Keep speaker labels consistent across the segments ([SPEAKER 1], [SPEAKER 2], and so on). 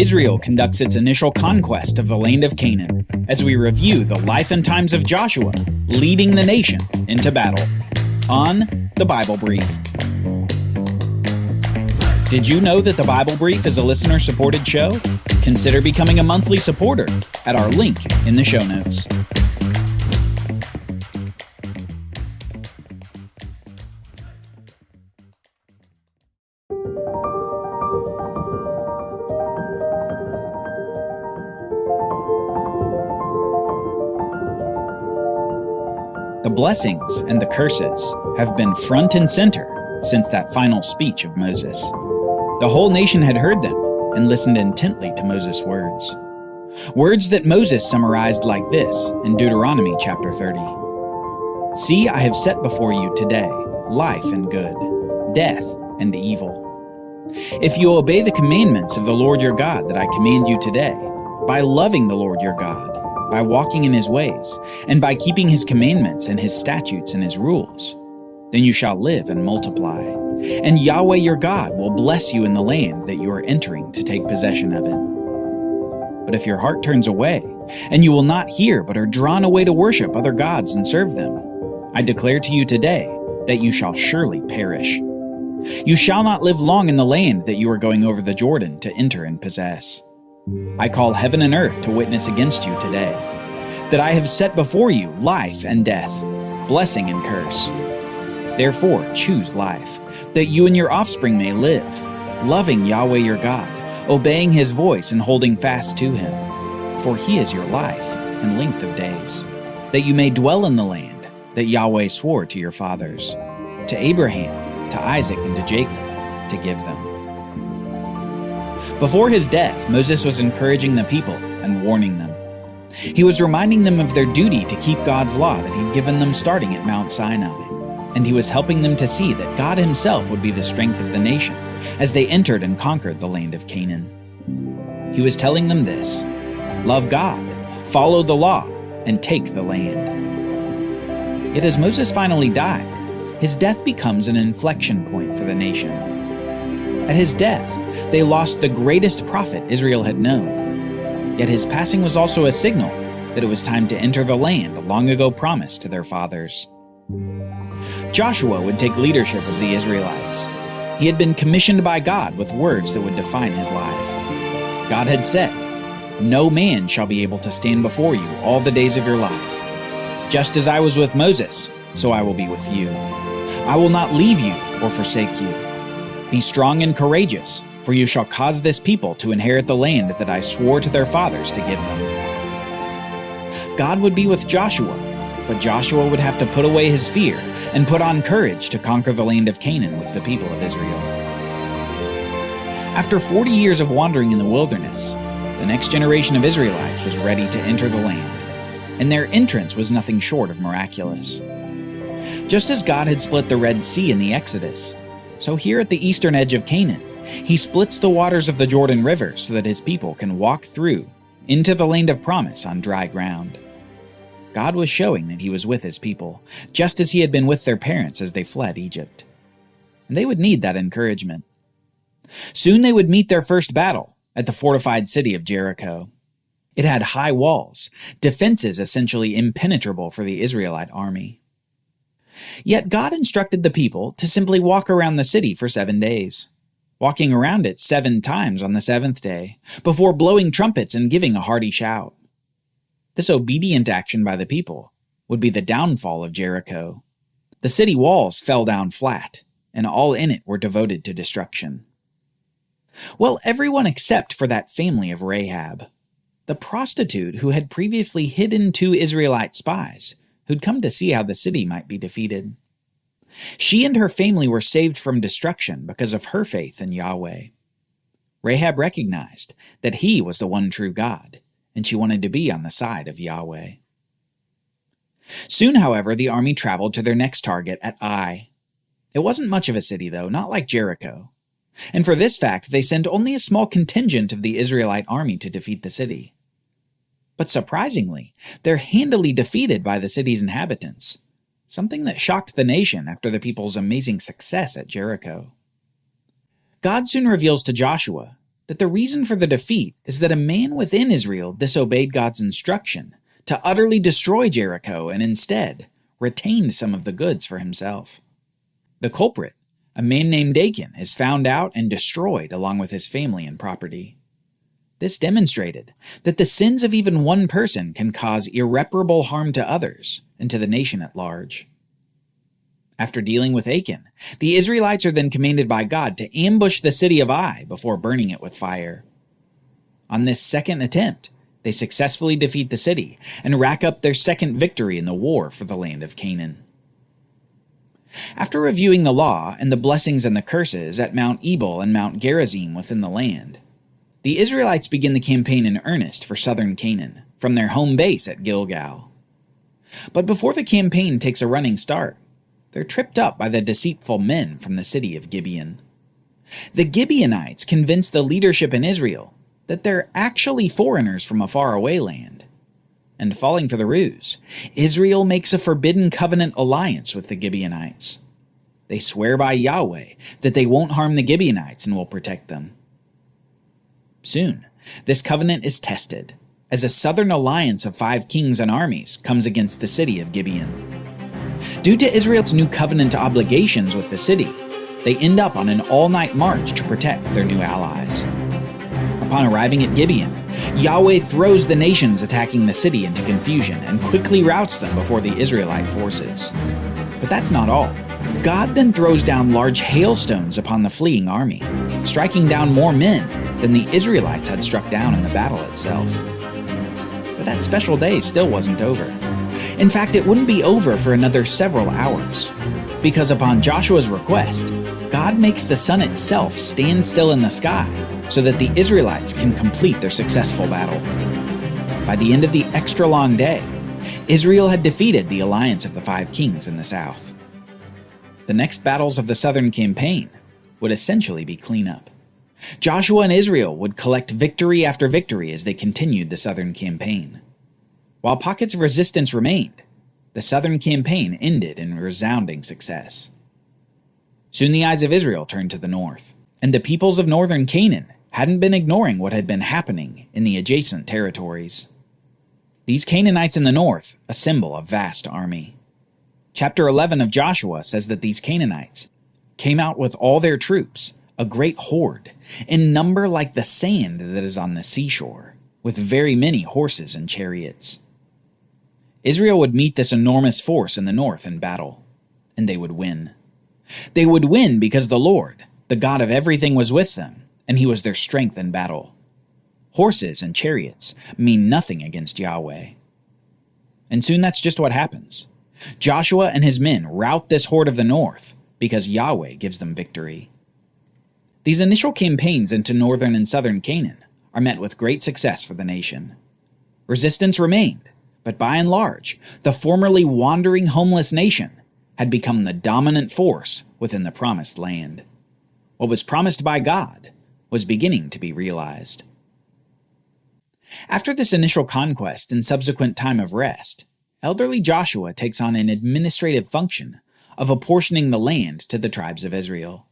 [SPEAKER 1] Israel conducts its initial conquest of the land of Canaan as we review the life and times of Joshua leading the nation into battle on the Bible Brief. Did you know that the Bible Brief is a listener-supported show? Consider becoming a monthly supporter at our link in the show notes. The blessings and the curses have been front and center since that final speech of Moses. The whole nation had heard them and listened intently to Moses' words. Words that Moses summarized like this in Deuteronomy chapter 30. See, I have set before you today life and good, death and evil. If you obey the commandments of the Lord your God that I command you today, by loving the Lord your God, by walking in his ways, and by keeping his commandments and his statutes and his rules, then you shall live and multiply. And Yahweh your God will bless you in the land that you are entering to take possession of it. But if your heart turns away, and you will not hear but are drawn away to worship other gods and serve them, I declare to you today that you shall surely perish. You shall not live long in the land that you are going over the Jordan to enter and possess. I call heaven and earth to witness against you today, that I have set before you life and death, blessing and curse. Therefore choose life, that you and your offspring may live, loving Yahweh your God, obeying his voice and holding fast to him. For he is your life and length of days, that you may dwell in the land that Yahweh swore to your fathers, to Abraham, to Isaac, and to Jacob, to give them. Before his death, Moses was encouraging the people and warning them. He was reminding them of their duty to keep God's law that he'd given them starting at Mount Sinai, and he was helping them to see that God himself would be the strength of the nation as they entered and conquered the land of Canaan. He was telling them this: love God, follow the law, and take the land. Yet as Moses finally died, his death becomes an inflection point for the nation. At his death, they lost the greatest prophet Israel had known. Yet his passing was also a signal that it was time to enter the land long ago promised to their fathers. Joshua would take leadership of the Israelites. He had been commissioned by God with words that would define his life. God had said, "No man shall be able to stand before you all the days of your life. Just as I was with Moses, so I will be with you. I will not leave you or forsake you. Be strong and courageous, for you shall cause this people to inherit the land that I swore to their fathers to give them." God would be with Joshua, but Joshua would have to put away his fear and put on courage to conquer the land of Canaan with the people of Israel. After 40 years of wandering in the wilderness, the next generation of Israelites was ready to enter the land, and their entrance was nothing short of miraculous. Just as God had split the Red Sea in the Exodus, so here at the eastern edge of Canaan, he splits the waters of the Jordan River so that his people can walk through into the land of promise on dry ground. God was showing that he was with his people, just as he had been with their parents as they fled Egypt. And they would need that encouragement. Soon they would meet their first battle at the fortified city of Jericho. It had high walls, defenses essentially impenetrable for the Israelite army. Yet God instructed the people to simply walk around the city for 7 days, walking around it 7 times on the 7th day, before blowing trumpets and giving a hearty shout. This obedient action by the people would be the downfall of Jericho. The city walls fell down flat, and all in it were devoted to destruction. Well, everyone except for that family of Rahab, the prostitute who had previously hidden 2 Israelite spies who'd come to see how the city might be defeated. She and her family were saved from destruction because of her faith in Yahweh. Rahab recognized that he was the one true God, and she wanted to be on the side of Yahweh. Soon, however, the army traveled to their next target at Ai. It wasn't much of a city, though, not like Jericho. And for this fact, they sent only a small contingent of the Israelite army to defeat the city. But surprisingly, they're handily defeated by the city's inhabitants, something that shocked the nation after the people's amazing success at Jericho. God soon reveals to Joshua that the reason for the defeat is that a man within Israel disobeyed God's instruction to utterly destroy Jericho and instead retained some of the goods for himself. The culprit, a man named Achan, is found out and destroyed along with his family and property. This demonstrated that the sins of even one person can cause irreparable harm to others and to the nation at large. After dealing with Achan, the Israelites are then commanded by God to ambush the city of Ai before burning it with fire. On this second attempt, they successfully defeat the city and rack up their second victory in the war for the land of Canaan. After reviewing the law and the blessings and the curses at Mount Ebal and Mount Gerizim within the land, the Israelites begin the campaign in earnest for southern Canaan, from their home base at Gilgal. But before the campaign takes a running start, they're tripped up by the deceitful men from the city of Gibeon. The Gibeonites convince the leadership in Israel that they're actually foreigners from a faraway land. And falling for the ruse, Israel makes a forbidden covenant alliance with the Gibeonites. They swear by Yahweh that they won't harm the Gibeonites and will protect them. Soon, this covenant is tested, as a southern alliance of 5 kings and armies comes against the city of Gibeon. Due to Israel's new covenant obligations with the city, they end up on an all-night march to protect their new allies. Upon arriving at Gibeon, Yahweh throws the nations attacking the city into confusion and quickly routs them before the Israelite forces. But that's not all. God then throws down large hailstones upon the fleeing army, striking down more men than the Israelites had struck down in the battle itself. But that special day still wasn't over. In fact, it wouldn't be over for another several hours, because upon Joshua's request, God makes the sun itself stand still in the sky so that the Israelites can complete their successful battle. By the end of the extra-long day, Israel had defeated the alliance of the 5 kings in the south. The next battles of the southern campaign would essentially be cleanup. Joshua and Israel would collect victory after victory as they continued the southern campaign. While pockets of resistance remained, the southern campaign ended in resounding success. Soon the eyes of Israel turned to the north, and the peoples of northern Canaan hadn't been ignoring what had been happening in the adjacent territories. These Canaanites in the north assemble a vast army. Chapter 11 of Joshua says that these Canaanites came out with all their troops, a great horde, in number like the sand that is on the seashore, with very many horses and chariots. Israel would meet this enormous force in the north in battle, and they would win. They would win because the Lord, the God of everything, was with them, and he was their strength in battle. Horses and chariots mean nothing against Yahweh. And soon that's just what happens. Joshua and his men rout this horde of the north because Yahweh gives them victory. These initial campaigns into northern and southern Canaan are met with great success for the nation. Resistance remained, but by and large, the formerly wandering homeless nation had become the dominant force within the promised land. What was promised by God was beginning to be realized. After this initial conquest and subsequent time of rest, elderly Joshua takes on an administrative function of apportioning the land to the tribes of Israel.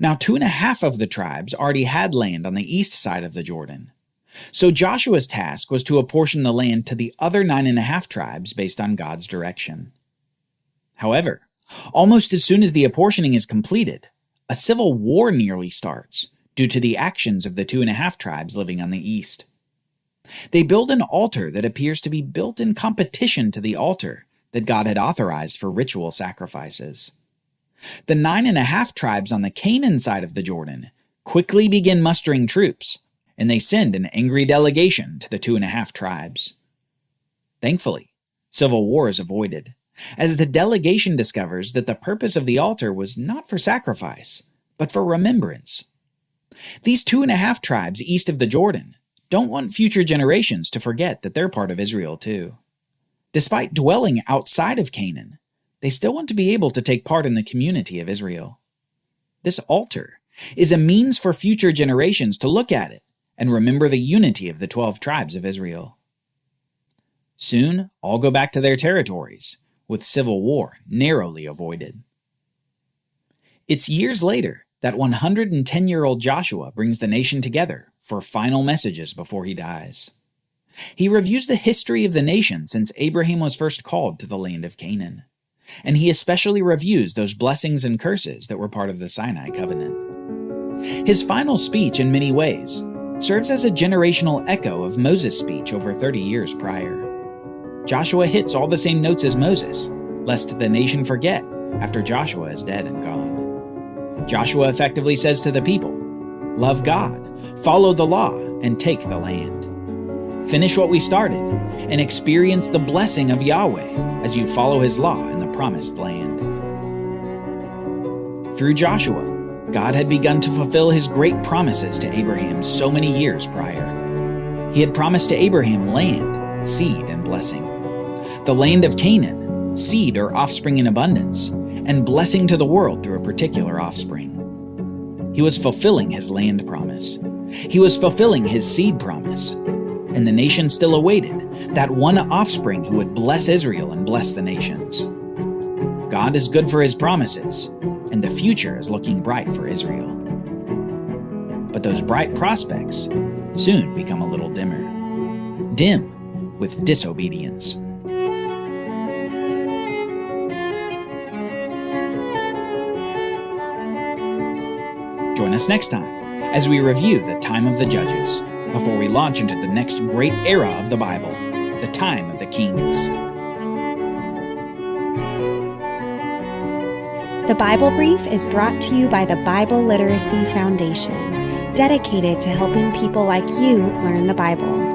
[SPEAKER 1] Now, 2.5 of the tribes already had land on the east side of the Jordan. So Joshua's task was to apportion the land to the other 9.5 tribes based on God's direction. However, almost as soon as the apportioning is completed, a civil war nearly starts due to the actions of the 2.5 tribes living on the east. They build an altar that appears to be built in competition to the altar that God had authorized for ritual sacrifices. The 9.5 tribes on the Canaan side of the Jordan quickly begin mustering troops, and they send an angry delegation to the 2.5 tribes. Thankfully, civil war is avoided, as the delegation discovers that the purpose of the altar was not for sacrifice, but for remembrance. These 2.5 tribes east of the Jordan don't want future generations to forget that they're part of Israel too. Despite dwelling outside of Canaan, they still want to be able to take part in the community of Israel. This altar is a means for future generations to look at it and remember the unity of the 12 tribes of Israel. Soon, all go back to their territories, with civil war narrowly avoided. It's years later that 110-year-old Joshua brings the nation together for final messages before he dies. He reviews the history of the nation since Abraham was first called to the land of Canaan, and he especially reviews those blessings and curses that were part of the Sinai covenant. His final speech, in many ways, serves as a generational echo of Moses' speech over 30 years prior. Joshua hits all the same notes as Moses, lest the nation forget after Joshua is dead and gone. Joshua effectively says to the people, "Love God, follow the law, and take the land. Finish what we started, and experience the blessing of Yahweh as you follow his law in the promised land." Through Joshua, God had begun to fulfill his great promises to Abraham so many years prior. He had promised to Abraham land, seed, and blessing. The land of Canaan, seed or offspring in abundance, and blessing to the world through a particular offspring. He was fulfilling his land promise. He was fulfilling his seed promise. And the nation still awaited that one offspring who would bless Israel and bless the nations. God is good for his promises, and the future is looking bright for Israel. But those bright prospects soon become a little dimmer. Dim with disobedience. Join us next time as we review the time of the Judges, before we launch into the next great era of the Bible, the time of the Kings.
[SPEAKER 2] The Bible Brief is brought to you by the Bible Literacy Foundation, dedicated to helping people like you learn the Bible.